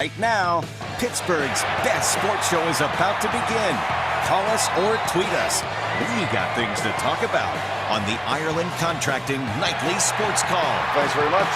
Right now, Pittsburgh's best sports show is about to begin. Call us or tweet us. We got things to talk about on the Ireland Contracting Nightly Sports Call. Thanks very much.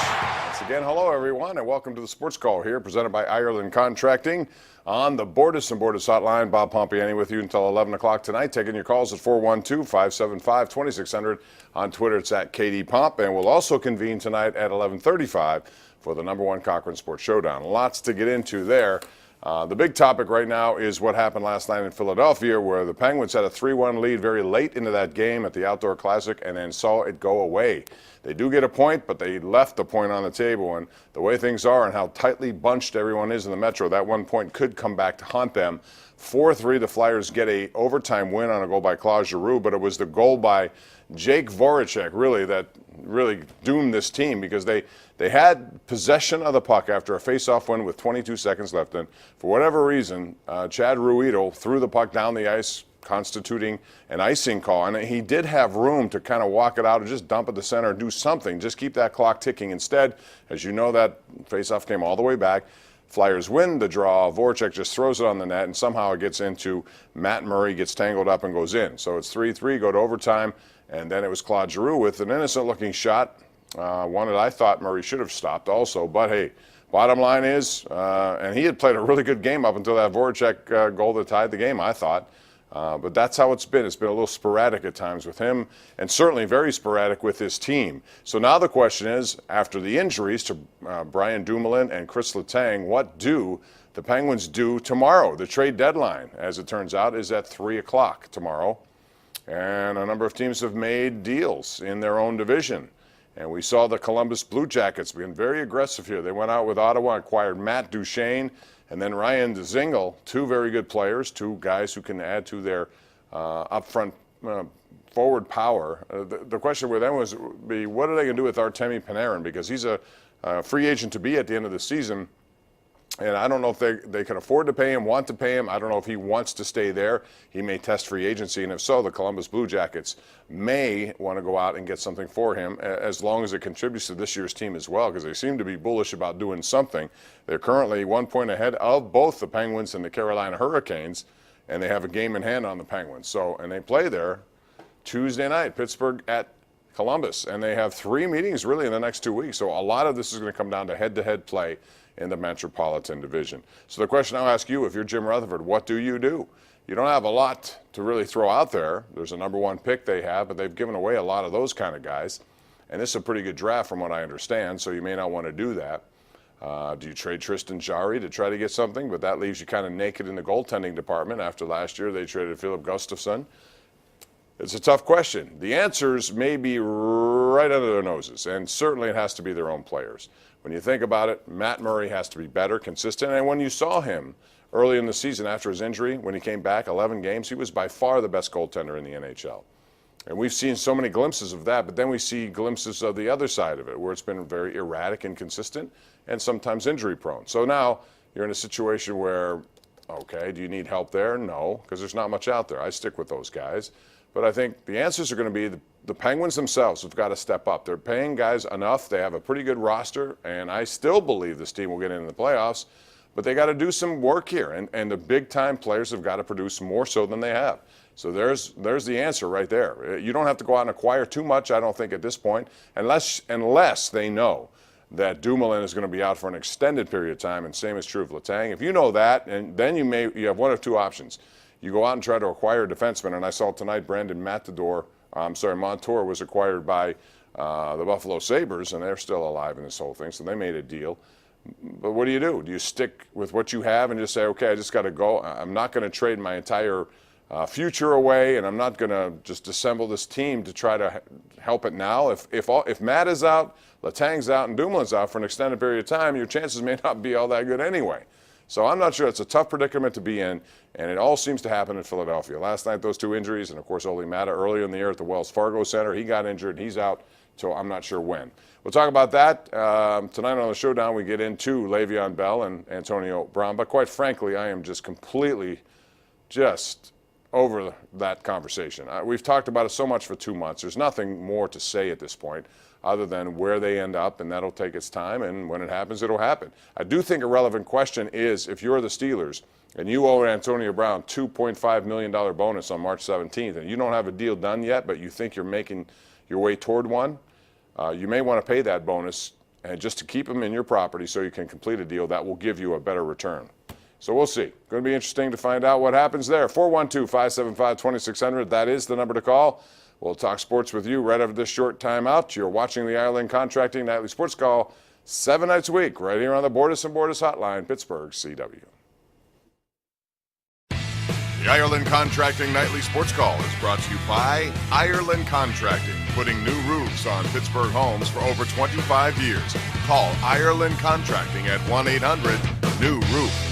Once again, hello everyone, and welcome to the Sports Call here, presented by Ireland Contracting on the Bordas and Bordas Hotline. Bob Pompeani with you until 11 o'clock tonight, taking your calls at 412-575-2600. On Twitter, it's at KDPomp, and we'll also convene tonight at 11:35 for the #1 Cochran Sports Showdown. Lots to get into there. The big topic right now is what happened last night in Philadelphia, where the Penguins had a 3-1 lead very late into that game at the Outdoor Classic and then saw it go away. They do get a point, but they left the point on the table. And the way things are and how tightly bunched everyone is in the Metro, that 1 point could come back to haunt them. 4-3, the Flyers get a overtime win on a goal by Claude Giroux, but it was the goal by Jake Voracek really that really doomed this team, because they had possession of the puck after a face-off win with 22 seconds left. And for whatever reason, Chad Ruhwedel threw the puck down the ice, constituting an icing call. And he did have room to kind of walk it out or just dump at the center or do something, just keep that clock ticking. Instead, as you know, that face-off came all the way back. Flyers win the draw. Voracek just throws it on the net, and somehow it gets into Matt Murray, gets tangled up and goes in. So it's 3-3, go to overtime, and then it was Claude Giroux with an innocent-looking shot, one that I thought Murray should have stopped also. But, hey, bottom line is, and he had played a really good game up until that Voracek goal that tied the game, I thought. But that's how it's been. It's been a little sporadic at times with him, and certainly very sporadic with his team. So now the question is, after the injuries to Brian Dumoulin and Chris Letang, what do the Penguins do tomorrow? The trade deadline, as it turns out, is at 3 o'clock tomorrow. And a number of teams have made deals in their own division. And we saw the Columbus Blue Jackets being very aggressive here. They went out with Ottawa, acquired Matt Duchene, and then Ryan Dzingel, two very good players, two guys who can add to their upfront forward power. The question with them would be, what are they going to do with Artemi Panarin? Because he's a free agent to be at the end of the season. And I don't know if they can afford to pay him, want to pay him. I don't know if he wants to stay there. He may test free agency, and if so, the Columbus Blue Jackets may want to go out and get something for him, as long as it contributes to this year's team as well, because they seem to be bullish about doing something. They're currently 1 point ahead of both the Penguins and the Carolina Hurricanes, and they have a game in hand on the Penguins. So, and they play there Tuesday night, Pittsburgh at Columbus, and they have 3 meetings really in the next 2 weeks. So a lot of this is going to come down to head-to-head play in the Metropolitan Division. So the question I'll ask you, if you're Jim Rutherford, what do? You don't have a lot to really throw out there. There's a #1 pick they have, but they've given away a lot of those kind of guys. And this is a pretty good draft from what I understand, so you may not want to do that. Do you trade Tristan Jarry to try to get something? But that leaves you kind of naked in the goaltending department. After last year, they traded Philip Gustafsson. It's a tough question. The answers may be right under their noses, and certainly it has to be their own players. When you think about it, Matt Murray has to be better, consistent, and when you saw him early in the season after his injury, when he came back, 11 games, he was by far the best goaltender in the NHL. And we've seen so many glimpses of that, but then we see glimpses of the other side of it, where it's been very erratic and consistent and sometimes injury-prone. So now you're in a situation where, okay, do you need help there? No, because there's not much out there. I stick with those guys. But I think the answers are going to be the Penguins themselves have got to step up. They're paying guys enough. They have a pretty good roster, and I still believe this team will get into the playoffs. But they got to do some work here, and the big-time players have got to produce more so than they have. So there's the answer right there. You don't have to go out and acquire too much, I don't think, at this point, unless they know that Dumoulin is going to be out for an extended period of time, and same is true of Letang. If you know that, and then you have one of two options. You go out and try to acquire a defenseman, and I saw tonight Brandon Montour was acquired by the Buffalo Sabres, and they're still alive in this whole thing, so they made a deal. But what do? Do you stick with what you have and just say, okay, I just got to go? I'm not going to trade my entire future away, and I'm not going to just assemble this team to try to help it now. If Matt is out, Letang's out, and Dumoulin's out for an extended period of time, your chances may not be all that good anyway. So I'm not sure. It's a tough predicament to be in, and it all seems to happen in Philadelphia. Last night, those 2 injuries, and, of course, Ole Mata earlier in the year at the Wells Fargo Center. He got injured. He's out, so I'm not sure when. We'll talk about that. Tonight on the Showdown, we get into Le'Veon Bell and Antonio Brown. But quite frankly, I am just completely over that conversation. We've talked about it so much for 2 months. There's nothing more to say at this point other than where they end up, and that'll take its time, and when it happens, it'll happen. I do think a relevant question is, if you're the Steelers and you owe Antonio Brown $2.5 million bonus on March 17th, and you don't have a deal done yet, but you think you're making your way toward one, you may want to pay that bonus and just to keep him in your property so you can complete a deal that will give you a better return. So we'll see. Going to be interesting to find out what happens there. 412-575-2600. That is the number to call. We'll talk sports with you right after this short timeout. You're watching the Ireland Contracting Nightly Sports Call 7 nights a week right here on the Bordas and Bordas Hotline, Pittsburgh CW. The Ireland Contracting Nightly Sports Call is brought to you by Ireland Contracting, putting new roofs on Pittsburgh homes for over 25 years. Call Ireland Contracting at 1-800-NEW-ROOF.